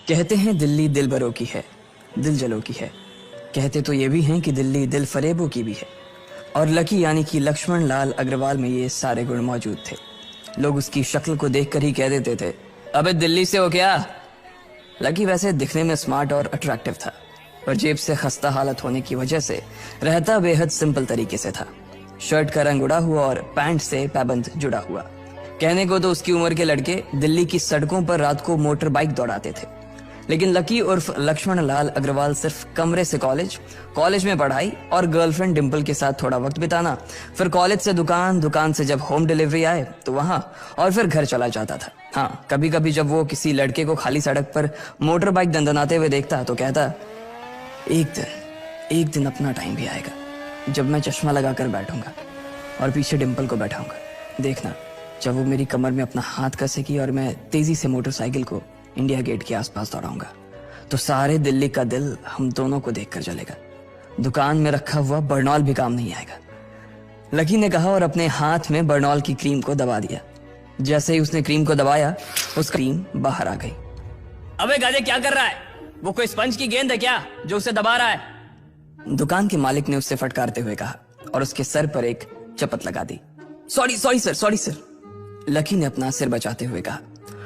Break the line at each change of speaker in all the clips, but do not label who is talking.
कहते हैं दिल्ली दिल बरों की है, दिल जलों की है। कहते तो ये भी हैं कि दिल्ली दिल फरेबों की भी है। और लकी यानी कि लक्ष्मण लाल अग्रवाल में ये सारे गुण मौजूद थे। लोग उसकी शक्ल को देखकर ही कह देते थे, अबे दिल्ली से हो क्या। लकी वैसे दिखने में स्मार्ट और अट्रैक्टिव था, पर जेब से खस्ता हालत होने की वजह से रहता बेहद सिंपल तरीके से था। शर्ट का रंग उड़ा हुआ और पैंट से पैबंद जुड़ा हुआ। कहने को तो उसकी उम्र के लड़के दिल्ली की सड़कों पर रात को मोटर बाइक दौड़ाते थे, लेकिन लकी उर्फ लक्ष्मण लाल अग्रवाल सिर्फ कमरे से कॉलेज में पढ़ाई और गर्लफ्रेंड डिम्पल के साथ थोड़ा वक्त बिताना, फिर कॉलेज से दुकान, दुकान से जब होम डिलीवरी आए तो वहां, और फिर घर चला जाता था। हाँ, कभी कभी जब वो किसी लड़के को खाली सड़क पर मोटर बाइक दंदनाते हुए देखता तो कहता, एक दिन अपना टाइम भी आएगा जब मैं चश्मा लगाकर बैठूंगा और पीछे डिम्पल को बैठाऊंगा। देखना, जब वो मेरी कमर में अपना हाथ कसेगी और मैं तेजी से मोटरसाइकिल को इंडिया गेट के आसपास दौड़ाऊंगा, तो सारे दिल्ली का दिल हम दोनों को देखकर जलेगा। दुकान में रखा हुआ बर्नॉल भी काम नहीं आएगा। लकी ने कहा और अपने हाथ में बर्नॉल की क्रीम को दबा दिया। जैसे ही उसने क्रीम को दबाया, उस क्रीम बाहर आ गई।
अबे गाजे क्या कर रहा है? वो कोई स्पंज की गेंद है क्या जो उसे दबा रहा है?
दुकान के मालिक ने उससे फटकारते हुए कहा और उसके सर पर एक चपत लगा दी। Sorry sir. लकी ने अपना सिर बचाते हुए कहा।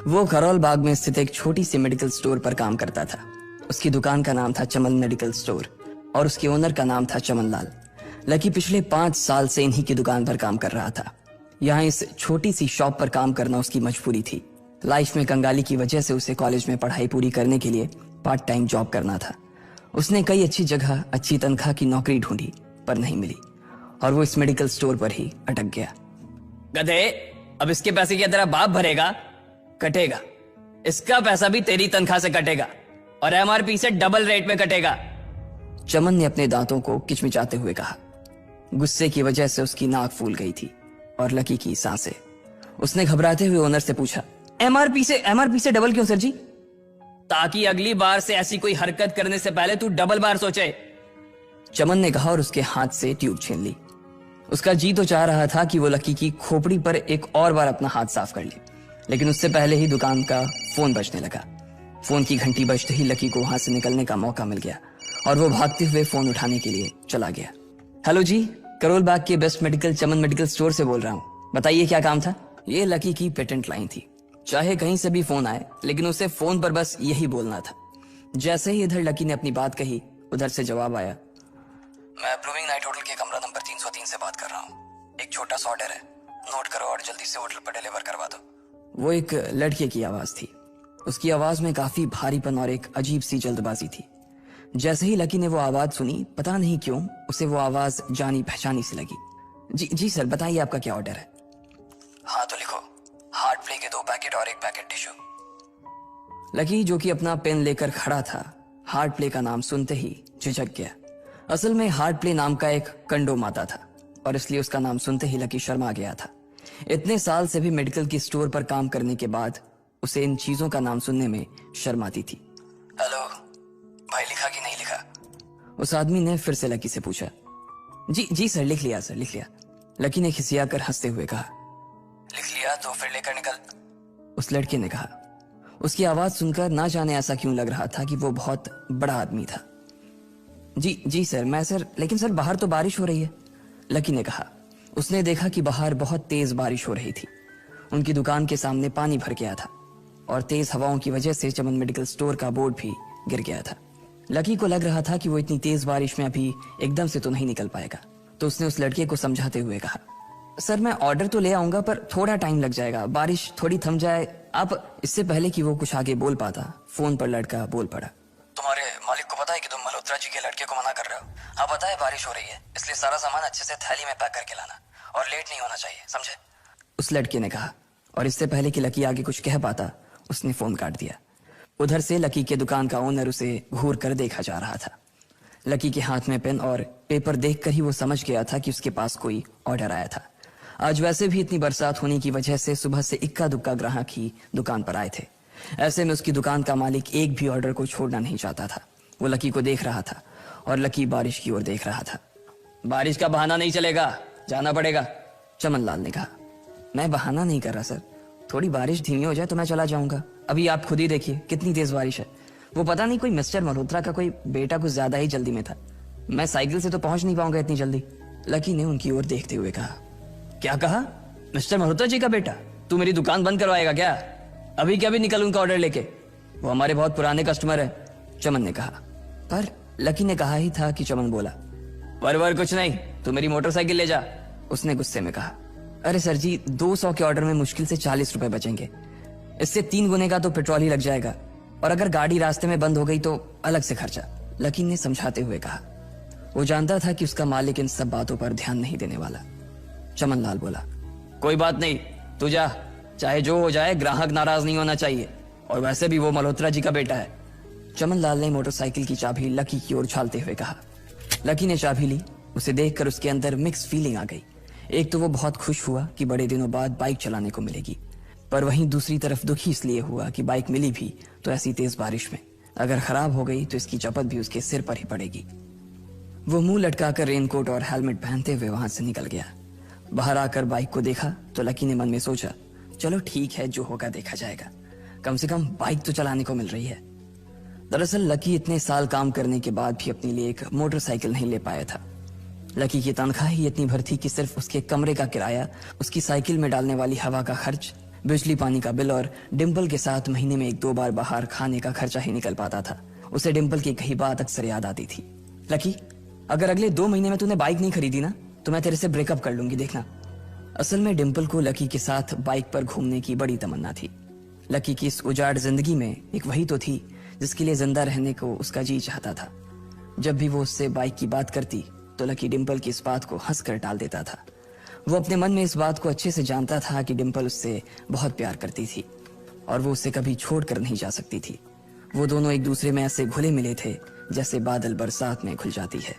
वो करोल बाग में स्थित एक छोटी सी मेडिकल स्टोर पर काम करता था। उसकी दुकान का नाम था चमन मेडिकल स्टोर और उसके ओनर का नाम था चमन लाल। लकी पिछले 5 साल से इन्हीं की दुकान पर काम कर रहा था। यहाँ इस छोटी सी शॉप पर काम करना उसकी मजबूरी थी। लाइफ में कंगाली की वजह से उसे कॉलेज में पढ़ाई पूरी करने के लिए पार्ट टाइम जॉब करना था। उसने कई अच्छी जगह अच्छी तनख्वाह की नौकरी ढूंढी पर नहीं मिली और वो इस मेडिकल स्टोर पर ही अटक गया।
गधे, अब इसके पैसे क्या तेरा बाप भरेगा? कटेगा। इसका पैसा भी तेरी तनख्वाह से कटेगा और एमआरपी से डबल रेट में कटेगा।
चमन ने अपने दांतों को किचमिचाते हुए कहा। गुस्से की वजह से उसकी नाक फूल गई थी और लकी की सांसें। उसने घबराते हुए ओनर से पूछा, एमआरपी से डबल क्यों सर जी?
ताकि अगली बार से ऐसी कोई हरकत करने से पहले तू डबल बार सोचे।
चमन ने कहा और उसके हाथ से ट्यूब छीन ली। उसका जी तो चाह रहा था कि वो लकी की खोपड़ी पर एक और बार अपना हाथ साफ कर ले, लेकिन उससे पहले ही दुकान का फोन बजने लगा। फोन की घंटी बजते ही लकी को वहां से निकलने का मौका मिल गया और वो भागते हुए फोन उठाने के लिए चला गया। हेलो जी, करोल बाग के बेस्ट मेडिकल चमन मेडिकल स्टोर से बोल रहा हूँ, बताइए क्या काम था? ये लकी की पेटेंट लाइन थी। चाहे कहीं से भी फोन आए, लेकिन उसे फोन पर बस यही बोलना था। जैसे ही इधर लकी ने अपनी बात कही, उधर से जवाब आया, मैं ब्लूमिंग नाइट होटल के कमरा नंबर 303 से बात कर रहा हूँ। एक छोटा सा ऑर्डर है, नोट करो और जल्दी से होटल पर डिलीवर करवा दो। वो एक लड़के की आवाज थी। उसकी आवाज में काफी भारीपन और एक अजीब सी जल्दबाजी थी। जैसे ही लकी ने वो आवाज सुनी, पता नहीं क्यों उसे वो आवाज जानी पहचानी सी लगी। जी सर, बताइए आपका क्या ऑर्डर है? हाँ तो लिखो, हार्ट प्ले के 2 पैकेट और 1 पैकेट टिश्यू। लकी, जो कि अपना पेन लेकर खड़ा था, हार्ट प्ले का नाम सुनते ही झिझक गया। असल में हार्ट प्ले नाम का एक कंडोम आता था और इसलिए उसका नाम सुनते ही लकी शर्मा गया था। इतने साल से भी मेडिकल की स्टोर पर काम करने के बाद उसे इन चीजों का नाम सुनने में शर्म आती थी। हेलो भाई, लिखा कि नहीं लिखा? उस आदमी ने फिर से लकी से पूछा। जी सर, लिख लिया सर, लिख लिया। लकी ने खिसियाकर हंसते हुए कहा। लिख लिया तो फिर लेकर निकल, उस लड़के ने कहा। उसकी आवाज सुनकर ना जाने ऐसा क्यों लग रहा था कि वो बहुत बड़ा आदमी था। जी सर, लेकिन सर बाहर तो बारिश हो रही है, लकी ने कहा। उसने देखा कि बाहर बहुत तेज बारिश हो रही थी। उनकी दुकान के सामने पानी भर गया था और तेज हवाओं की वजह से चमन मेडिकल स्टोर का बोर्ड भी गिर गया था। लकी को लग रहा था कि वो इतनी तेज बारिश में अभी एकदम से तो नहीं निकल पाएगा, तो उसने उस लड़के को समझाते हुए कहा, सर मैं ऑर्डर तो ले आऊंगा पर थोड़ा टाइम लग जाएगा, बारिश थोड़ी थम जाए आप। इससे पहले कि वो कुछ आगे बोल पाता, फोन पर लड़का बोल पड़ा। तुम्हारे मालिक को पता है कि तुम मल्होत्रा जी के लड़के को मना कर रहे हो? हाँ पता है, बारिश हो रही है, इसलिए सारा सामान अच्छे से थैली में पैक करके लाना और लेट नहीं होना चाहिए, समझे? उस लड़के ने कहा और इससे पहले कि लकी आगे कुछ कह पाता, उसने फोन काट दिया। उधर से लकी के दुकान का ओनर उसे घूर कर देखा जा रहा था। लकी के हाथ में पेन और पेपर देखकर ही वो समझ गया था कि उसके पास कोई ऑर्डर आया था। आज वैसे भी इतनी बरसात होने की वजह से सुबह से इक्का दुक्का ग्राहक ही दुकान पर आए थे। ऐसे में उसकी दुकान का मालिक एक भी ऑर्डर को छोड़ना नहीं चाहता था। वो लकी को देख रहा था और लकी बारिश की ओर देख रहा था।
बारिश का बहाना नहीं चलेगा, जाना पड़ेगा,
चमन लाल ने कहा। मैं बहाना नहीं कर रहा सर, थोड़ी बारिश धीमी हो जाए तो मैं चला जाऊंगा। अभी आप खुद ही देखिए कितनी तेज बारिश है। वो पता नहीं कोई मिस्टर मल्होत्रा का कोई बेटा कुछ ज्यादा ही जल्दी में था। मैं साइकिल से तो पहुंच नहीं पाऊंगा इतनी जल्दी। लकी ने उनकी ओर देखते हुए कहा। क्या कहा? मिस्टर मल्होत्रा जी का बेटा? तू मेरी दुकान बंद करवाएगा क्या? अभी क्या भी निकल उनका ऑर्डर लेके, वो हमारे बहुत पुराने कस्टमर है, चमन ने कहा। पर लकी ने कहा ही था कि चमन बोला, वर कुछ नहीं, तू मेरी मोटरसाइकिल ले जा। उसने गुस्से में कहा, अरे सर जी, 200 के ऑर्डर में मुश्किल से 40 रुपए बचेंगे, इससे 3 गुने का तो पेट्रोल ही लग जाएगा, और अगर गाड़ी रास्ते में बंद हो गई तो अलग से खर्चा, लकी ने समझाते हुए कहा। वो जानता था कि उसका मालिक इन सब बातों पर ध्यान नहीं देने वाला। चमन लाल बोला, कोई बात नहीं, तू जा, चाहे जो हो जाए, ग्राहक नाराज नहीं होना चाहिए, और वैसे भी वो मल्होत्रा जी का बेटा है। चमन लाल ने मोटरसाइकिल की चाबी लकी की ओर उछालते हुए कहा। लकी ने चाबी ली। उसे देखकर उसके अंदर मिक्स फीलिंग आ गई। एक तो वो बहुत खुश हुआ कि बड़े दिनों बाद बाइक चलाने को मिलेगी, पर वहीं दूसरी तरफ दुखी इसलिए हुआ कि बाइक मिली भी तो ऐसी तेज बारिश में, अगर खराब हो गई तो इसकी चपत भी उसके सिर पर ही पड़ेगी। वो मुंह लटकाकर रेनकोट और हेलमेट पहनते हुए वहां से निकल गया। बाहर आकर बाइक को देखा तो लकी ने मन में सोचा, चलो ठीक है, जो होगा देखा जाएगा, कम से कम बाइक तो चलाने को मिल रही है। दरअसल लकी इतने साल काम करने के बाद भी अपने लिए एक मोटरसाइकिल नहीं ले पाया था। लकी की तनख्वाह ही इतनी भर थी कि सिर्फ उसके कमरे का किराया, उसकी साइकिल में डालने वाली हवा का खर्च, बिजली पानी का बिल और डिम्पल के साथ महीने में 1-2 बार बाहर खाने का खर्चा ही निकल पाता था। उसे डिम्पल की कही बात अक्सर याद आती थी, लकी, अगर अगले 2 महीने में तूने बाइक नहीं खरीदी ना तो मैं तेरे से ब्रेकअप कर लूंगी, देखना। असल में डिम्पल को लकी के साथ बाइक पर घूमने की बड़ी तमन्ना थी। लकी की इस उजाड़ जिंदगी में एक वही तो थी जिसके लिए जिंदा रहने को उसका जी चाहता था। जब भी वो उससे बाइक की बात करती तो लकी डिम्पल की इस बात को हंसकर टाल देता था। वो अपने मन में इस बात को अच्छे से जानता था कि डिम्पल उससे बहुत प्यार करती थी और वो उसे कभी छोड़कर नहीं जा सकती थी। वो दोनों एक दूसरे में ऐसे घुले मिले थे जैसे बादल बरसात में घुल जाती है।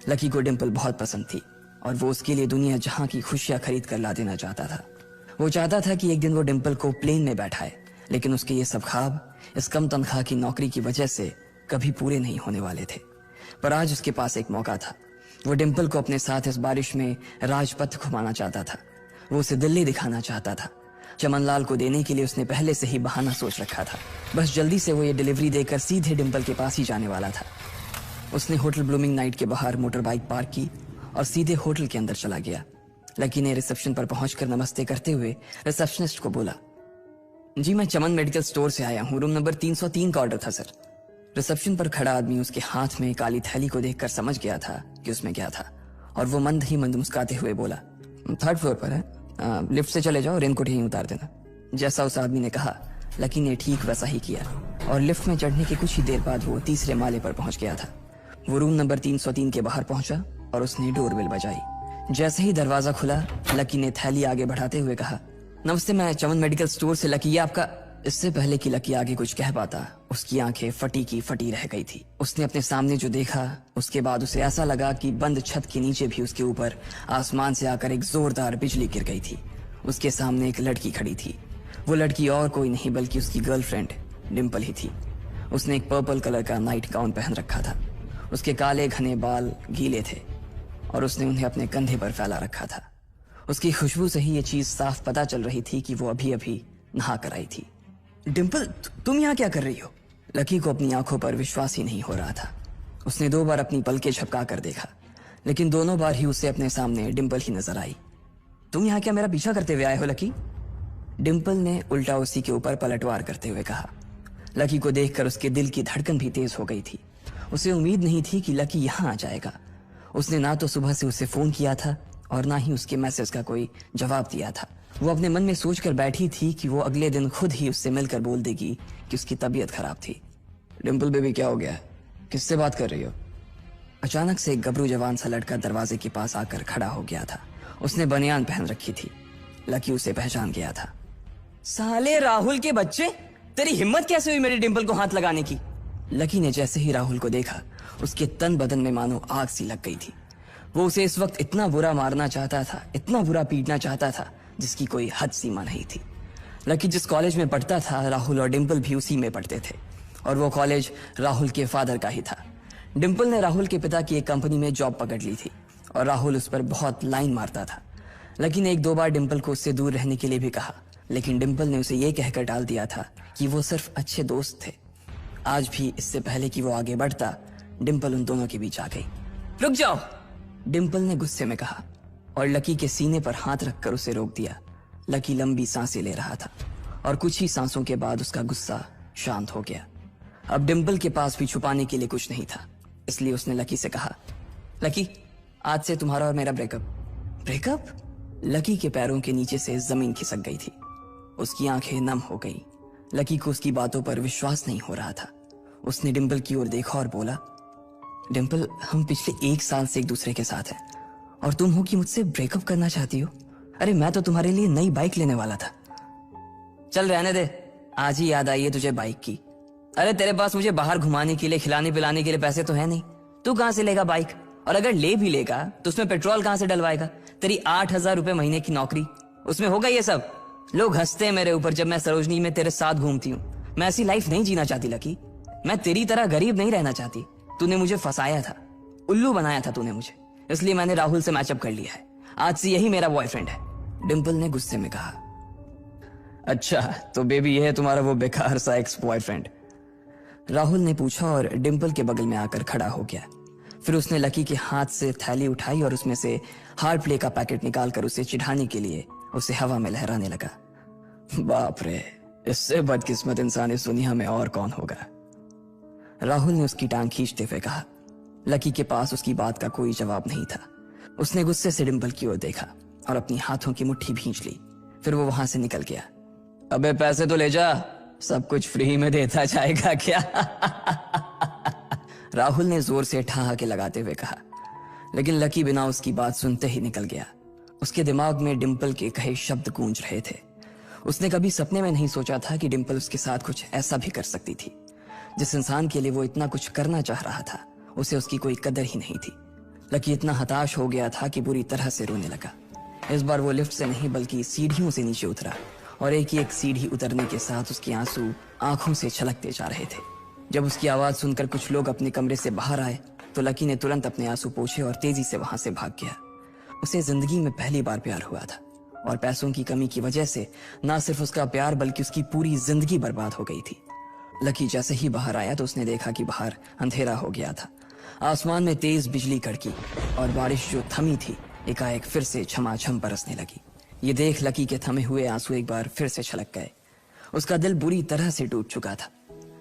लकी को डिम्पल बहुत पसंद थी और वो उसके लिए दुनिया जहां की खुशियां खरीद कर ला देना चाहता था। वो चाहता था कि एक दिन वो डिम्पल को प्लेन में बैठाए, लेकिन उसके ये सब ख्वाब इस कम तनख्वाह की नौकरी की वजह से कभी पूरे नहीं होने वाले थे। पर आज उसके पास एक मौका था। वो डिम्पल को अपने साथ इस बारिश में राजपथ घुमाना चाहता था। वो उसे दिल्ली दिखाना चाहता था। चमनलाल को देने के लिए उसने पहले से ही बहाना सोच रखा था। बस जल्दी से वो ये डिलीवरी देकर सीधे डिम्पल के पास ही जाने वाला था। उसने होटल ब्लूमिंग नाइट के बाहर मोटर बाइक पार्क की और सीधे होटल के अंदर चला गया। लकी ने रिसेप्शन पर पहुंचकर नमस्ते करते हुए रिसेप्शनिस्ट को बोला, जी मैं चमन मेडिकल स्टोर से आया हूँ, रूम नंबर 303 का ऑर्डर था सर। रिसेप्शन पर खड़ा आदमी उसके हाथ में काली थैली को देखकर समझ गया था कि उसमें क्या था और वो मंद ही मंद मुस्कुराते हुए बोला, 3rd फ्लोर पर है, लिफ्ट से चले जाओ, रेनकोट यहीं उतार देना। जैसा उस आदमी ने कहा लकी ने ठीक वैसा ही किया और लिफ्ट में चढ़ने के कुछ ही देर बाद वो 3रे माले पर पहुंच गया था। वो रूम नंबर 303 के बाहर पहुंचा और उसने डोरबेल बजाई। जैसे ही दरवाजा खुला लकी ने थैली आगे बढ़ाते हुए कहा, नमस्ते, मैं चमन मेडिकल स्टोर से लकी, ये आपका। इससे पहले कि लकी आगे कुछ कह पाता उसकी आंखें फटी की फटी रह गई थी। उसने अपने सामने जो देखा उसके बाद उसे ऐसा लगा कि बंद छत के नीचे भी उसके ऊपर आसमान से आकर एक जोरदार बिजली गिर गई थी। उसके सामने एक लड़की खड़ी थी। वो लड़की और कोई नहीं बल्कि उसकी गर्लफ्रेंड डिम्पल ही थी। उसने एक पर्पल कलर का नाइट गाउन पहन रखा था। उसके काले घने बाल गीले थे और उसने उन्हें अपने कंधे पर फैला रखा था। उसकी खुशबू से ही ये चीज साफ पता चल रही थी कि वो अभी अभी नहा कर आई थी। डिम्पल, तुम यहाँ क्या कर रही हो? लकी को अपनी आंखों पर विश्वास ही नहीं हो रहा था। उसने 2 बार अपनी पलकें झपका कर देखा, लेकिन दोनों बार ही उसे अपने सामने डिम्पल ही नजर आई। तुम यहाँ क्या मेरा पीछा करते हुए आए हो लकी? डिम्पल ने उल्टा उसी के ऊपर पलटवार करते हुए कहा। लकी को देखकर उसके दिल की धड़कन भी तेज हो गई थी। उसे उम्मीद नहीं थी कि लकी यहाँ आ जाएगा। उसने ना तो सुबह से उसे फोन किया था और ना ही उसके मैसेज का कोई जवाब दिया था। वो अपने मन में सोचकर बैठी थी कि वो अगले दिन खुद ही उससे मिलकर बोल देगी कि उसकी तबीयत खराब थी। डिम्पल बेबी, क्या हो गया? किससे बात कर रही हो? अचानक से एक गबरू जवान सा लड़का दरवाजे के पास आकर खड़ा हो गया था। उसने बनियान पहन रखी थी। लकी उसे पहचान गया था। साले राहुल के बच्चे, तेरी हिम्मत कैसे हुई मेरी डिम्पल को हाथ लगाने की? लकी ने जैसे ही राहुल को देखा उसके तन बदन में मानो आग सी लग गई थी। वो उसे इस वक्त इतना बुरा मारना चाहता था, इतना बुरा पीटना चाहता था जिसकी कोई हद सीमा नहीं थी। लकी जिस कॉलेज में पढ़ता था राहुल और डिम्पल भी उसी में पढ़ते थे और वो कॉलेज राहुल के फादर का ही था। डिम्पल ने राहुल के पिता की एक कंपनी में जॉब पकड़ ली थी और राहुल उस पर बहुत लाइन मारता था। लकी ने 1-2 बार डिम्पल को उससे दूर रहने के लिए भी कहा, लेकिन डिम्पल ने उसे ये कहकर टाल दिया था कि वो सिर्फ अच्छे दोस्त थे। आज भी इससे पहले कि वो आगे बढ़ता, डिम्पल उन दोनों के बीच आ गई।
रुक जाओ,
डिम्पल ने गुस्से में कहा और लकी के सीने पर हाथ रखकर उसे रोक दिया। लकी लंबी सांसें ले रहा था और कुछ ही सांसों के बाद उसका गुस्सा शांत हो गया। अब डिम्पल के पास भी छुपाने के लिए कुछ नहीं था, इसलिए उसने लकी से कहा, लकी, आज से तुम्हारा और मेरा ब्रेकअप। ब्रेकअप? लकी के पैरों के नीचे से जमीन खिसक गई थी। उसकी आंखें नम हो गई। लकी को उसकी बातों पर विश्वास नहीं हो रहा था। उसने डिम्पल की ओर देखा और बोला, डिम्पल, हम पिछले 1 साल से एक दूसरे के साथ हैं और तुम हो कि मुझसे ब्रेकअप करना चाहती हो? अरे मैं तो तुम्हारे लिए नई बाइक लेने वाला था।
चल रहने दे,
आज ही याद आई है तुझे बाइक की।
अरे तेरे पास मुझे बाहर घुमाने के लिए, खिलाने पिलाने के लिए पैसे तो है नहीं। तू कहां से लेगा बाइक? और अगर ले भी लेगा तो उसमें पेट्रोल कहां से डलवाएगा? तेरी 8,000 रुपए महीने की नौकरी, उसमें होगा ये सब? लोग हंसते हैं मेरे ऊपर जब मैं सरोजनी में तेरे साथ घूमती हूँ। मैं ऐसी लाइफ नहीं जीना चाहती लकी। मैं तेरी तरह गरीब नहीं रहना चाहती। तूने मुझे फंसाया था, उल्लू बनाया था तूने मुझे, इसलिए मैंने राहुल से मैचअप कर लिया है। आज से यही मेरा बॉयफ्रेंड है।
डिम्पल ने गुस्से में कहा।
अच्छा, तो बेबी ये है तुम्हारा वो बेकार सा एक्स बॉयफ्रेंड?
राहुल ने पूछा और डिम्पल के बगल में आकर खड़ा हो गया। फिर उसने लकी के हाथ से थैली उठाई और उसमें से हार्ड प्ले का पैकेट निकालकर उसे चिढ़ाने के लिए उसे हवा में लहराने लगा।
बाप रे, इससे बदकिस्मत इंसान इस दुनिया में और कौन होगा?
राहुल ने उसकी टांग खींचते हुए कहा। लकी के पास उसकी बात का कोई जवाब नहीं था। उसने गुस्से से डिम्पल की ओर देखा और अपनी हाथों की मुट्ठी भींच ली। फिर वो वहां से निकल गया।
अबे पैसे तो ले जा, सब कुछ फ्री में देता जाएगा क्या?
राहुल ने जोर से ठहाके लगाते हुए कहा, लेकिन लकी बिना उसकी बात सुनते ही निकल गया। उसके दिमाग में डिम्पल के कहे शब्द गूंज रहे थे। उसने कभी सपने में नहीं सोचा था कि डिम्पल उसके साथ कुछ ऐसा भी कर सकती थी। जिस इंसान के लिए वो इतना कुछ करना चाह रहा था, उसे उसकी कोई कदर ही नहीं थी। लकी इतना हताश हो गया था कि बुरी तरह से रोने लगा। इस बार वो लिफ्ट से नहीं बल्कि सीढ़ियों से नीचे उतरा और एक ही एक सीढ़ी उतरने के साथ उसके आंसू आंखों से छलकते जा रहे थे। जब उसकी आवाज सुनकर कुछ लोग अपने कमरे से बाहर आए तो लकी ने तुरंत अपने आंसू पोंछे और तेजी से वहां से भाग गया। उसे जिंदगी में पहली बार प्यार हुआ था और पैसों की कमी की वजह से ना सिर्फ उसका प्यार बल्कि उसकी पूरी जिंदगी बर्बाद हो गई थी। लकी जैसे ही बाहर आया तो उसने देखा कि बाहर अंधेरा हो गया था। आसमान में तेज बिजली कड़की और बारिश जो थमी थी एकाएक फिर से झमाझम बरसने लगी। ये देख लकी के थमे हुए आंसू एक बार फिर से छलक गए। उसका दिल बुरी तरह से टूट चुका था,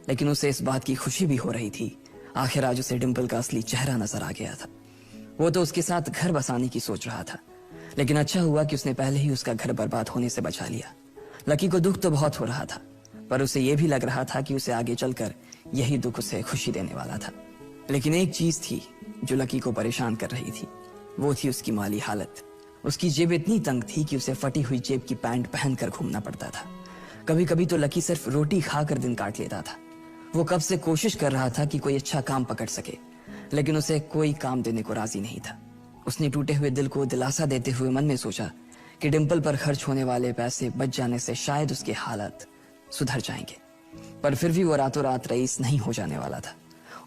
लेकिन उसे इस बात की खुशी भी हो रही थी। आखिर आज उसे डिम्पल का असली चेहरा नजर आ गया था। वो तो उसके साथ घर बसाने की सोच रहा था, लेकिन अच्छा हुआ कि उसने पहले ही उसका घर बर्बाद होने से बचा लिया। लकी को दुख तो बहुत हो रहा था, पर उसे यह भी लग रहा था कि उसे आगे चलकर यही दुख उसे खुशी देने वाला था। लेकिन एक चीज थी जो लकी को परेशान कर रही थी, वो थी उसकी माली हालत। उसकी जेब इतनी तंग थी कि उसे फटी हुई जेब की पैंट पहनकर घूमना पड़ता था। कभी कभी तो लकी सिर्फ रोटी खाकर दिन काट लेता था। वो कब से कोशिश कर रहा था कि कोई अच्छा काम पकड़ सके, लेकिन उसे कोई काम देने को राजी नहीं था। उसने टूटे हुए दिल को दिलासा देते हुए मन में सोचा कि डिम्पल पर खर्च होने वाले पैसे बच जाने से शायद उसके हालात सुधर जाएंगे, पर फिर भी वो रातों रात रईस नहीं हो जाने वाला था।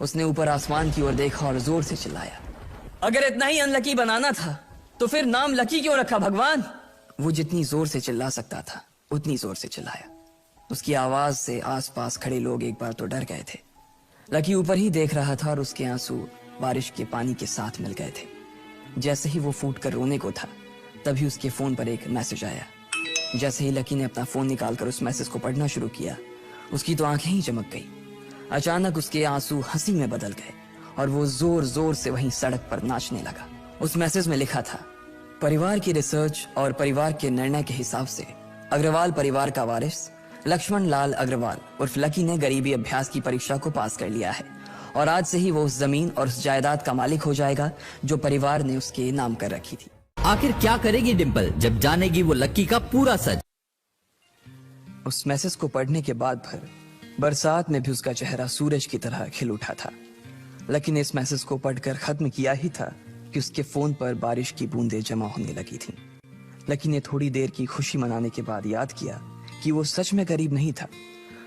उसने ऊपर आसमान की ओर देखा और जोर से चिल्लाया,
अगर इतना ही अनलकी बनाना था तो फिर नाम लकी क्यों रखा भगवान?
वो जितनी जोर से चिल्ला सकता था उतनी जोर से चिल्लाया। उसकी आवाज से आसपास खड़े लोग एक बार तो डर गए थे। लकी ऊपर ही देख रहा था और उसके आंसू बारिश के पानी के साथ मिल गए थे। जैसे ही वो फूट कर रोने को था, तभी उसके फोन पर एक मैसेज आया। जैसे ही लकी ने अपना फोन निकालकर उस मैसेज को पढ़ना शुरू किया, उसकी तो आंखें ही चमक गई। अचानक उसके आंसू हंसी में बदल गए और वो जोर जोर से वहीं सड़क पर नाचने लगा। उस मैसेज में लिखा था, परिवार की रिसर्च और परिवार के निर्णय के हिसाब से अग्रवाल परिवार का वारिस लक्ष्मण लाल अग्रवाल उर्फ लकी ने गरीबी अभ्यास की परीक्षा को पास कर लिया है और आज से ही वो उस जमीन और उस जायदाद का मालिक हो जाएगा जो परिवार ने उसके नाम कर रखी थी।
आखिर क्या करेगी डिम्पल जब जानेगी वो लकी का पूरा सच?
उस मैसेज को पढ़ने के बाद भर बरसात में भी उसका चेहरा सूरज की तरह खिल उठा था। लकी ने इस मैसेज को पढ़कर खत्म किया ही था कि उसके फोन पर बारिश की बूंदें जमा होने लगी थीं। लकी ने थोड़ी देर की खुशी मनाने के बाद याद किया कि वो सच में गरीब नहीं था।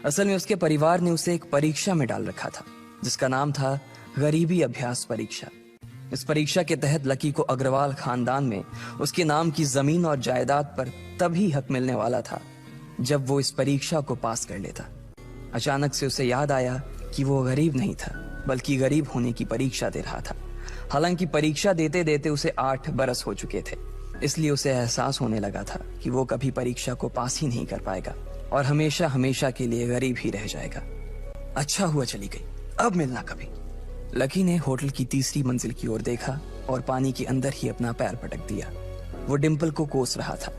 असल में उसके परिवार ने उसे एक परीक्षा में डाल रखा था जिसका नाम था गरीबी अभ्यास परीक्षा। इस परीक्षा के तहत लकी को अग्रवाल खानदान में उसके नाम की जमीन और जायदाद पर तभी हक मिलने वाला था जब वो इस परीक्षा को पास कर लेता। अचानक से उसे याद आया कि वो गरीब नहीं था, बल्कि गरीब होने की परीक्षा दे रहा था। हालांकि परीक्षा देते देते उसे 8 बरस हो चुके थे, इसलिए उसे एहसास होने लगा था कि वो कभी परीक्षा को पास ही नहीं कर पाएगा और हमेशा हमेशा के लिए गरीब ही रह जाएगा। अच्छा हुआ चली गई, अब मिलना कभी। लकी ने होटल की तीसरी मंजिल की ओर देखा और पानी के अंदर ही अपना पैर पटक दिया। वो डिम्पल को कोस रहा था।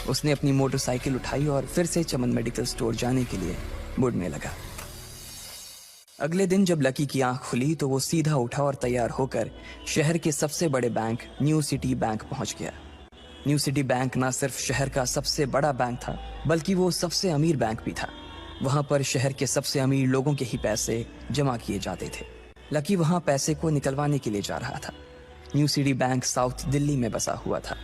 उसने अपनी मोटरसाइकिल उठाई और फिर से चमन मेडिकल स्टोर जाने के लिए मुड़ने लगा। अगले दिन जब लकी की आंख खुली तो वो सीधा उठा और तैयार होकर शहर के सबसे बड़े बैंक न्यू सिटी बैंक पहुंच गया। न्यू सिटी बैंक ना सिर्फ शहर का सबसे बड़ा बैंक था, बल्कि वो सबसे अमीर बैंक भी था। वहां पर शहर के सबसे अमीर लोगों के ही पैसे जमा किए जाते थे। लकी वहां पैसे को निकलवाने के लिए जा रहा था। New city bank south Delhi में बसा हुआ था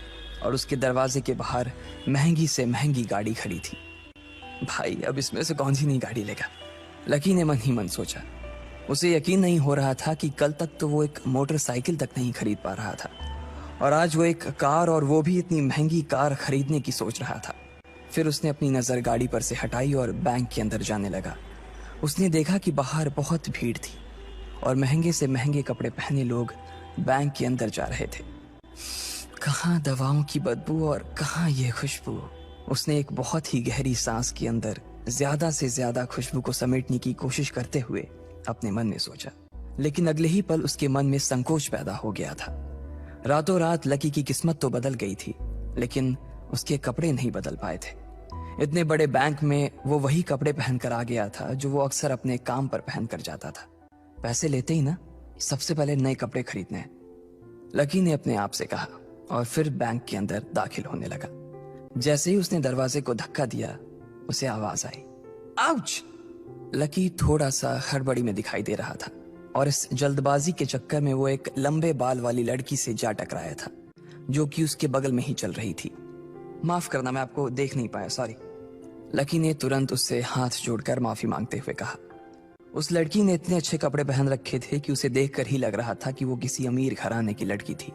और उसके दरवाजे के बाहर महंगी से महंगी गाड़ी खड़ी थी। भाई, अब इसमें से कौन सी नई गाड़ी लेगा, लकी ने मन ही मन सोचा। उसे यकीन नहीं हो रहा था कि कल तक तो वो एक मोटरसाइकिल तक नहीं खरीद पा रहा था और आज वो एक कार, और वो भी इतनी महंगी कार खरीदने की सोच रहा था। फिर उसने अपनी नजर गाड़ी पर से हटाई और बैंक के अंदर जाने लगा। उसने देखा कि बाहर बहुत भीड़ थी और महंगे से महंगे कपड़े पहने लोग बैंक के अंदर जा रहे थे। कहाँ दवाओं की बदबू और कहाँ ये खुशबू। उसने एक बहुत ही गहरी सांस के अंदर ज्यादा से ज्यादा खुशबू को समेटने की कोशिश करते हुए अपने मन में सोचा, लेकिन अगले ही पल उसके मन में संकोच पैदा हो गया था। रातों रात लकी की किस्मत तो बदल गई थी, लेकिन उसके कपड़े नहीं बदल पाए थे। इतने बड़े बैंक में वो वही कपड़े पहनकर आ गया था जो वो अक्सर अपने काम पर पहन कर जाता था। पैसे लेते ही ना सबसे पहले नए कपड़े खरीदने हैं, लकी ने अपने आप से कहा और फिर बैंक के अंदर दाखिल होने लगा। जैसे ही उसने दरवाजे को धक्का दिया, उसे आवाज आई, आउच! लकी थोड़ा सा हड़बड़ी में दिखाई दे रहा था और इस जल्दबाजी के चक्कर में वो एक लंबे बाल वाली लड़की से जा टकराया था जो कि उसके बगल में ही चल रही थी। माफ करना, मैं आपको देख नहीं पाया, सॉरी। लकी ने तुरंत उससे हाथ जोड़कर माफी मांगते हुए कहा। उस लड़की ने इतने अच्छे कपड़े पहन रखे थे कि उसे देखकर ही लग रहा था कि वो किसी अमीर घराने की लड़की थी,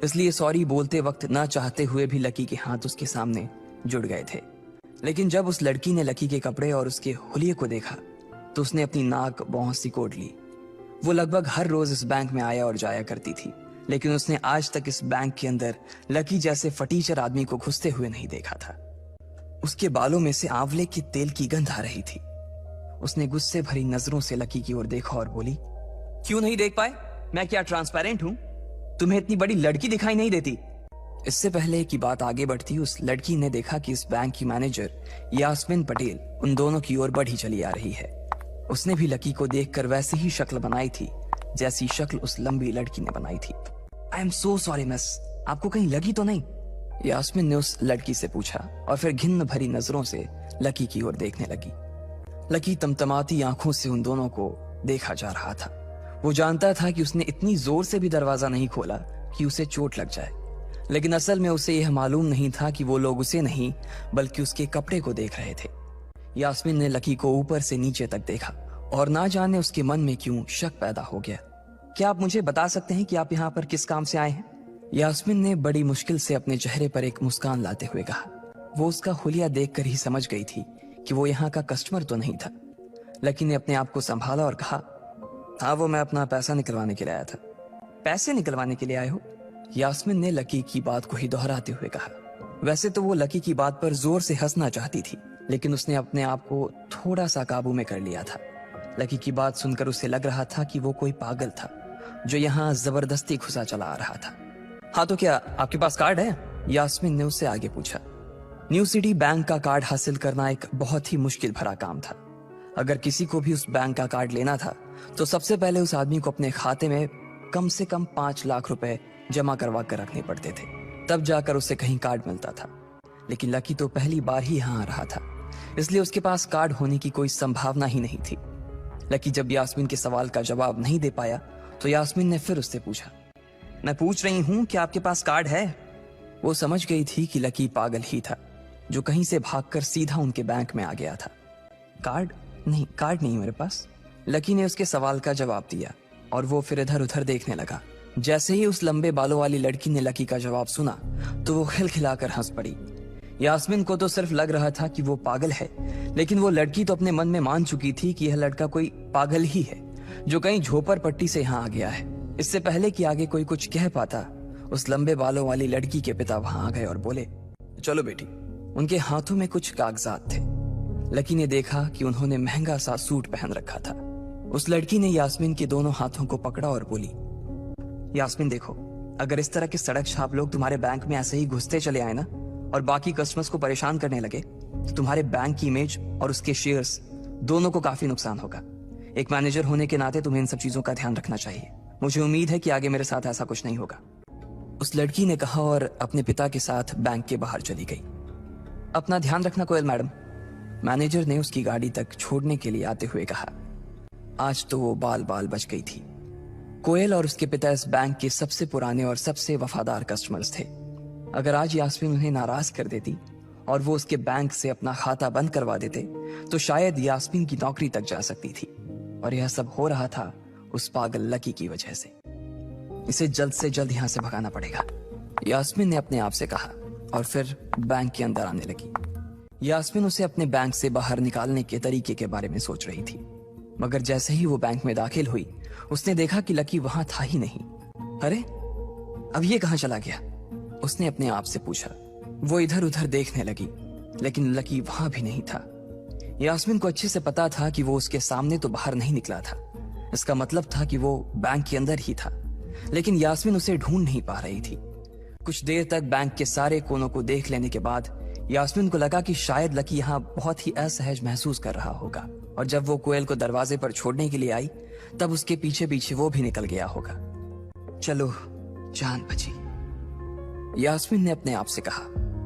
इसलिए सॉरी बोलते वक्त ना चाहते हुए भी लकी के हाथ उसके सामने जुड़ गए थे। लेकिन जब उस लड़की ने लकी के कपड़े और उसके हुलिये को देखा तो उसने अपनी नाक भौं सिकोड़ ली। वो लगभग हर रोज इस बैंक में आया और जाया करती थी, लेकिन उसने आज तक इस बैंक के अंदर लकी जैसे फटीचर आदमी को घुसते हुए नहीं देखा था। उसके बालों में से आंवले के तेल की गंध आ रही थी। उसने गुस्से भरी नजरों से लकी की ओर देखा और बोली, क्यों नहीं देख पाए? मैं क्या ट्रांसपेरेंट हूं? तुम्हें इतनी बड़ी लड़की दिखाई नहीं देती? इससे पहले कि बात आगे बढ़ती, उस लड़की ने देखा कि इस बैंक की मैनेजर यास्मीन पटेल उन दोनों की ओर बढ़ी चली आ रही है। उसने भी लकी को देखकर वैसी ही शक्ल बनाई थी जैसी शक्ल उस लंबी लड़की ने बनाई थी। I am so sorry miss, आपको कहीं लगी तो नहीं? यास्मीन ने उस लड़की से पूछा और फिर घिन्न भरी नजरों से लकी की ओर देखने लगी। लकी तमतमाती आंखों से उन दोनों को देखा जा रहा था। वो जानता था कि उसने इतनी जोर से भी दरवाजा नहीं खोला कि उसे चोट लग जाए, लेकिन असल में उसे यह मालूम नहीं था कि वो लोग उसे नहीं बल्कि उसके कपड़े को देख रहे थे। यास्मीन ने लकी को ऊपर से नीचे तक देखा और ना जाने उसके मन में क्यों शक पैदा हो गया। क्या आप मुझे बता सकते हैं कि आप यहाँ पर किस काम से आए हैं? यास्मीन ने बड़ी मुश्किल से अपने चेहरे पर एक मुस्कान लाते हुए कहा। वो उसका हुलिया देखकर ही समझ गई थी कि वो यहाँ का कस्टमर तो नहीं था। लकी ने अपने आप को संभाला और कहा, हाँ, वो मैं अपना पैसा निकलवाने के लिए आया था। पैसे निकलवाने के लिए आए हो? यास्मीन ने लकी की बात को ही दोहराते हुए कहा। वैसे तो वो लकी की बात पर जोर से हंसना चाहती थी, लेकिन उसने अपने आप को थोड़ा सा काबू में कर लिया था। लकी की बात सुनकर उसे लग रहा था कि वो कोई पागल था जो यहाँ जबरदस्ती घुसा चला आ रहा था। हाँ, तो क्या आपके पास कार्ड है? यास्मीन ने उससे आगे पूछा। न्यू सिटी बैंक का कार्ड हासिल करना एक बहुत ही मुश्किल भरा काम था। अगर किसी को भी उस बैंक का कार्ड लेना था तो सबसे पहले उस आदमी को अपने खाते में कम से कम 5 लाख रुपए जमा करवा कर रखने पड़ते थे, तब जाकर उसे कहीं कार्ड मिलता था। लेकिन लकी तो पहली बार ही यहाँ आ रहा था, इसलिए उसके पास कार्ड होने की कोई संभावना ही नहीं थी। लकी जब यास्मीन के सवाल का जवाब नहीं दे पाया तो यास्मीन ने फिर उससे पूछा, मैं पूछ रही हूँ कि आपके पास कार्ड है? वो समझ गई थी कि लकी पागल ही था जो कहीं से भागकर सीधा उनके बैंक में आ गया था। कार्ड नहीं मेरे पास। लकी ने उसके सवाल का जवाब दिया और वो फिर इधर उधर देखने लगा। जैसे ही उस लंबे बालों वाली लड़की ने लकी का जवाब सुना तो वो खिलखिलाकर हंस पड़ी। यास्मीन को तो सिर्फ लग रहा था कि वो पागल है, लेकिन वो लड़की तो अपने मन में मान चुकी थी कि यह लड़का कोई पागल ही है जो कहीं झोपड़ पट्टी से यहाँ आ गया है। इससे पहले कि आगे कोई कुछ कह पाता, उस लंबे बालों वाली लड़की के पिता वहां आ गए और बोले, चलो बेटी। उनके हाथों में कुछ कागजात थे। लकी ने देखा कि उन्होंने महंगा सा सूट पहन रखा था। उस लड़की ने यास्मीन के दोनों हाथों को पकड़ा और बोली, यास्मीन देखो, अगर इस तरह के सड़क छाप लोग तुम्हारे बैंक में ऐसे ही घुसते चले आए ना और बाकी कस्टमर्स को परेशान करने लगे तो तुम्हारे बैंक की इमेज और उसके शेयर्स दोनों को काफी नुकसान होगा। एक मैनेजर होने के नाते तुम्हें इन सब चीजों का ध्यान रखना चाहिए। मुझे उम्मीद है कि आगे मेरे साथ ऐसा कुछ नहीं होगा। उस लड़की ने कहा और अपने पिता के साथ बैंक के बाहर चली गई। अपना ध्यान रखना कोयल मैडम, मैनेजर ने उसकी गाड़ी तक छोड़ने के लिए आते हुए कहा। आज तो वो बाल बाल बच गई थी। कोयल और उसके पिता इस बैंक के सबसे पुराने और सबसे वफादार कस्टमर्स थे। अगर आज यास्मीन उन्हें नाराज कर देती और वो उसके बैंक से अपना खाता बंद करवा देते तो शायद यास्मीन की नौकरी तक जा सकती थी। और यह सब हो रहा था उस पागल लकी की वजह से। इसे जल्द से जल्द यहां से भगाना पड़ेगा, यास्मीन ने अपने आप से कहा और फिर बैंक के अंदर आने लगी। यास्मीन उसे अपने बैंक से बाहर निकालने के तरीके के बारे में सोच रही थी, मगर जैसे ही वो बैंक में दाखिल हुई उसने देखा कि लकी वहां था ही नहीं। अरे अब ये कहां चला गया, उसने अपने आप से पूछा। वो इधर उधर देखने लगी लेकिन लकी वहां भी नहीं था। यास्मीन को अच्छे से पता था कि वो उसके सामने तो बाहर नहीं निकला था। इसका मतलब था कि वो बैंक के अंदर ही था, लेकिन यास्मीन उसे ढूंढ नहीं पा रही थी। कुछ देर तक बैंक के सारे कोनों को देख लेने के बाद यास्मीन को लगा कि शायद लकी यहाँ बहुत ही असहज महसूस कर रहा होगा और जब वो कोयल को दरवाजे पर छोड़ने के लिए आई तब उसके पीछे पीछे वो भी निकल गया होगा। चलो जान बची, यास्मीन ने अपने आप से कहा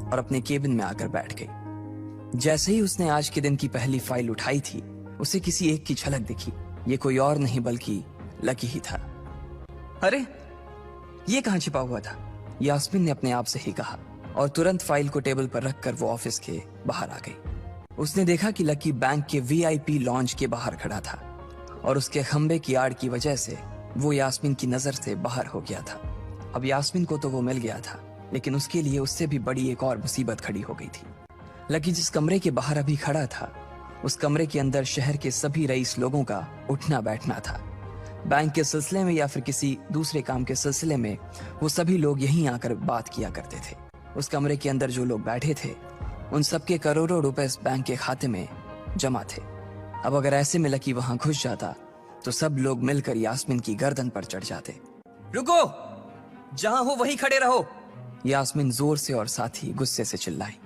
और अपने केबिन में आकर बैठ गई। जैसे ही उसने आज के दिन की पहली फाइल उठाई थी उसे किसी एक की झलक दिखी। ये कोई और नहीं बल्कि लकी ही था। अरे ये कहां छिपा हुआ था, यास्मीन ने अपने आप से ही कहा और तुरंत फाइल को टेबल पर रखकर वो ऑफिस के बाहर आ गई। उसने देखा कि लकी बैंक के वीआईपी लॉन्ज के बाहर खड़ा था और उसके खंबे की आड़ की वजह से वो यास्मीन की नजर से बाहर हो गया था। अब यास्मीन को तो वो मिल गया था, लेकिन उसके लिए उससे भी बड़ी एक और मुसीबत खड़ी हो गई थी। लकी जिस कमरे के बाहर अभी खड़ा था उस कमरे के अंदर शहर के सभी रईस लोगों का उठना बैठना था। बैंक के सिलसिले में या फिर किसी दूसरे काम के सिलसिले में वो सभी लोग यहीं आकर बात किया करते थे। उस कमरे के अंदर जो लोग बैठे थे उन सबके करोड़ों रुपए इस बैंक के खाते में जमा थे। अब अगर ऐसे में लकी वहां घुस जाता तो सब लोग मिलकर यास्मीन की गर्दन पर चढ़ जाते।
रुको, जहां हो वहीं खड़े रहो,
यास्मीन जोर से और साथ ही गुस्से से चिल्लाई।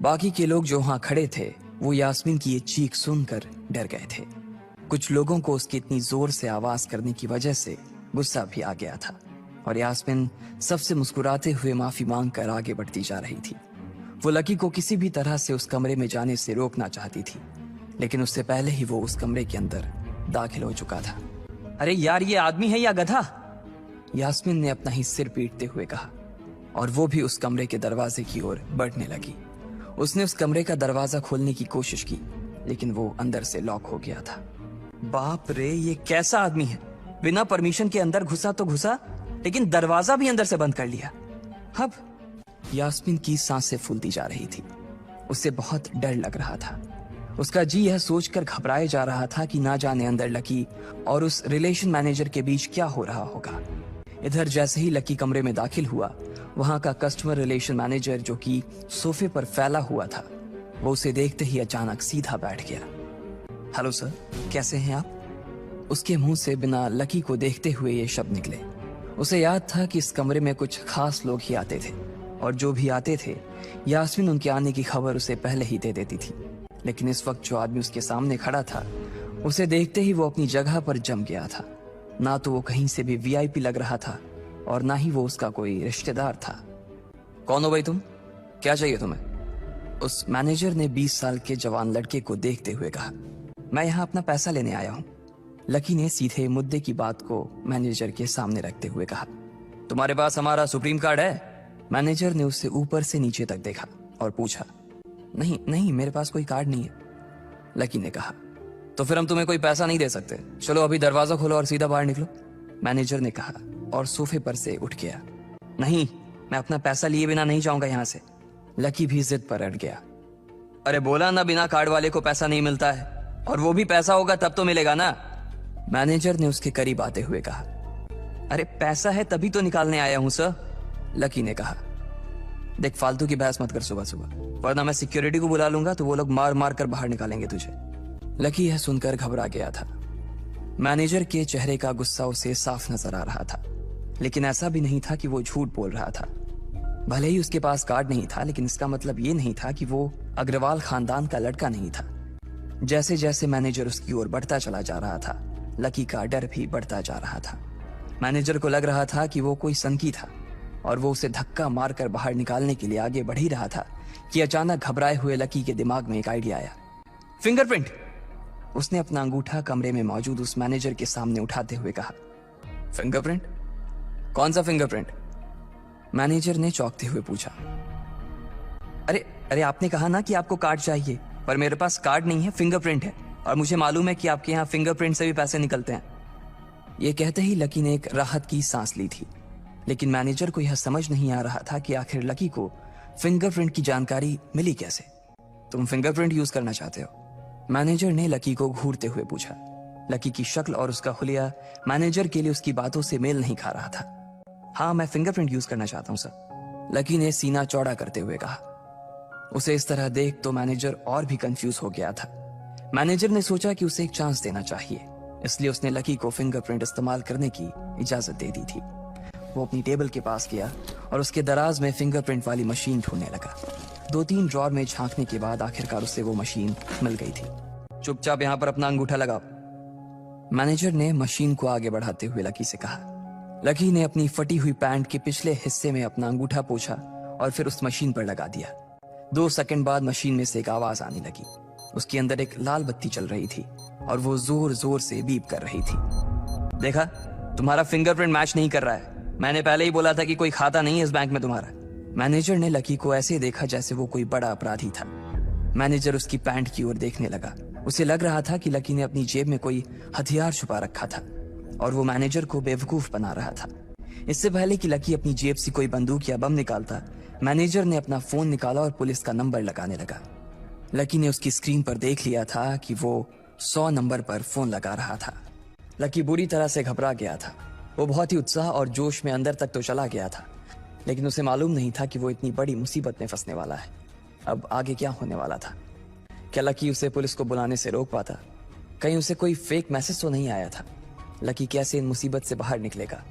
बाकी के लोग जो वहां खड़े थे वो यास्मीन की ये चीख सुनकर डर गए थे। कुछ लोगों को उसकी इतनी जोर से आवाज करने की वजह से गुस्सा भी आ गया था और यास्मीन सबसे मुस्कुराते हुए माफी मांगकर आगे बढ़ती जा रही थी। वो लकी को किसी भी तरह से उस कमरे में जाने से रोकना चाहती थी, लेकिन उससे पहले ही वो उस कमरे के अंदर दाखिल हो चुका था।
अरे यार, ये आदमी है या गधा?
यास्मीन ने अपना ही सिर पीटते हुए कहा और वो भी उस कमरे के दरवाजे की ओर बढ़ने लगी। उसने उस कमरे का दरवाजा खोलने की कोशिश की लेकिन वो अंदर से लॉक हो गया था।
बाप रे, ये कैसा आदमी है? बिना परमिशन के अंदर घुसा तो घुसा, लेकिन दरवाजा भी अंदर से बंद कर लिया। अब
यास्मीन की सांसें फूलती जा रही थी। उसे बहुत डर लग रहा था। उसका जी यह सोचकर घबराए जा रहा था कि ना जाने अंदर लकी और उस रिलेशन मैनेजर के बीच क्या हो रहा होगा। इधर जैसे ही लकी कमरे में दाखिल हुआ वहां का कस्टमर रिलेशन मैनेजर जो कि सोफे पर फैला हुआ था वो उसे देखते ही अचानक सीधा बैठ गया। हेलो सर, कैसे हैं आप? उसके मुंह से बिना लकी को देखते हुए ये शब्द निकले। उसे याद था कि इस कमरे में कुछ खास लोग ही आते थे और जो भी आते थे यास्मीन उनके आने की खबर उसे पहले ही दे देती थी। लेकिन इस वक्त जो आदमी उसके सामने खड़ा था उसे देखते ही वो अपनी जगह पर जम गया था। ना तो वो कहीं से भी वीआईपी लग रहा था और ना ही वो उसका कोई रिश्तेदार था।
कौन हो भाई तुम? क्या चाहिए तुम्हें?
उस मैनेजर ने 20 साल के जवान लड़के को देखते हुए कहा। मैं यहाँ अपना पैसा लेने आया हूँ, लकी ने सीधे मुद्दे की बात को मैनेजर के सामने रखते हुए कहा।
तुम्हारे पास हमारा सुप्रीम कार्ड है?
मैनेजर ने उससे ऊपर से नीचे तक देखा और पूछा। नहीं नहीं, मेरे पास कोई कार्ड नहीं है, लकी ने कहा।
तो फिर हम तुम्हें कोई पैसा नहीं दे सकते। चलो अभी दरवाजा खोलो और सीधा बाहर निकलो,
मैनेजर ने कहा और सोफे पर से उठ गया।
नहीं, मैं अपना पैसा लिए बिना नहीं जाऊंगा यहाँ से,
लकी भी जिद पर अड़ गया। अरे बोला ना, बिना कार्ड वाले को पैसा नहीं मिलता है, और वो भी पैसा होगा तब तो मिलेगा ना। मैनेजर ने उसके करीब आते हुए कहा। अरे पैसा है तभी तो निकालने आया हूं सर, लकी ने कहा। देख फालतू की बहस मत कर सुबह सुबह, वरना मैं सिक्योरिटी को बुला लूंगा तो वो लोग मार मार कर बाहर निकालेंगे तुझे। लकी यह सुनकर घबरा गया था। मैनेजर के चेहरे का गुस्सा उसे साफ नजर आ रहा था, लेकिन ऐसा भी नहीं था कि वो झूठ बोल रहा था। भले ही उसके पास कार्ड नहीं था, लेकिन इसका मतलब ये नहीं था कि वो अग्रवाल खानदान का लड़का नहीं था। जैसे जैसे मैनेजर उसकी ओर बढ़ता चला जा रहा था, लकी का डर भी बढ़ता जा रहा था। मैनेजर को लग रहा था कि वो कोई संकी था और वो उसे धक्का मारकर बाहर निकालने के लिए आगे बढ़ ही रहा था कि अचानक घबराए हुए लकी के दिमाग में एक आइडिया आया। फिंगरप्रिंट! उसने अपना अंगूठा कमरे में मौजूद उस मैनेजर के सामने उठाते हुए कहा। फिंगरप्रिंट? कौन सा फिंगरप्रिंट? मैनेजर ने चौंकते हुए पूछा। अरे अरे आपने कहा ना कि आपको कार्ड चाहिए, पर मेरे पास कार्ड नहीं है, फिंगरप्रिंट है, और मुझे मालूम है कि आपके यहाँ फिंगरप्रिंट से भी पैसे निकलते हैं। यह कहते ही लकी ने एक राहत की सांस ली थी, लेकिन मैनेजर को यह समझ नहीं आ रहा था कि आखिर लकी को फिंगरप्रिंट की जानकारी मिली कैसे। तुम फिंगरप्रिंट यूज करना चाहते हो? मैनेजर ने लकी को घूरते हुए पूछा। लकी की शक्ल और उसका हुलिया मैनेजर के लिए उसकी बातों से मेल नहीं खा रहा था। हाँ, मैं फिंगरप्रिंट यूज करना चाहता हूँ सर, लकी ने सीना चौड़ा करते हुए कहा। उसे इस तरह देख तो मैनेजर और भी कंफ्यूज हो गया था। मैनेजर ने सोचा कि उसे एक चांस देना चाहिए, इसलिए उसने लकी को फिंगरप्रिंट इस्तेमाल करने की इजाजत दे दी थी। वो अपनी टेबल के पास गया और उसके दराज में फिंगरप्रिंट वाली मशीन ढूंढने लगा। 2-3 ड्रॉर में झांकने के बाद आखिरकार उसे वो मशीन मिल गई थी। चुपचाप यहाँ पर अपना अंगूठा लगाओ, मैनेजर ने मशीन को आगे बढ़ाते हुए लकी से कहा। लकी ने अपनी फटी हुई पैंट के पिछले हिस्से में अपना अंगूठा पोंछा और फिर उस मशीन पर लगा दिया। 2 सेकंड बाद मशीन में से एक आवाज आने लगी। उसके अंदर एक लाल बत्ती चल रही थी और वो जोर जोर से बीप कर रही थी। देखा, तुम्हारा फिंगरप्रिंट मैच नहीं कर रहा है। मैंने पहले ही बोला था कि कोई खाता नहीं है इस बैंक में तुम्हारा। मैनेजर ने लकी को ऐसे देखा जैसे वो कोई बड़ा अपराधी था। मैनेजर उसकी पैंट की ओर देखने लगा। उसे लग रहा था कि लकी ने अपनी जेब में कोई हथियार छुपा रखा था और वो मैनेजर को बेवकूफ बना रहा था। इससे पहले कि लकी अपनी जेब से कोई बंदूक या बम निकालता, मैनेजर ने अपना फोन निकाला और पुलिस का नंबर लगाने लगा। लकी ने उसकी स्क्रीन पर देख लिया था कि वो 100 नंबर पर फोन लगा रहा था। लकी बुरी तरह से घबरा गया था। वो बहुत ही उत्साह और जोश में अंदर तक तो चला गया था, लेकिन उसे मालूम नहीं था कि वो इतनी बड़ी मुसीबत में फंसने वाला है। अब आगे क्या होने वाला था? क्या लकी उसे पुलिस को बुलाने से रोक पाता? कहीं उसे कोई फेक मैसेज तो नहीं आया था? लकी कैसे इन मुसीबत से बाहर निकलेगा?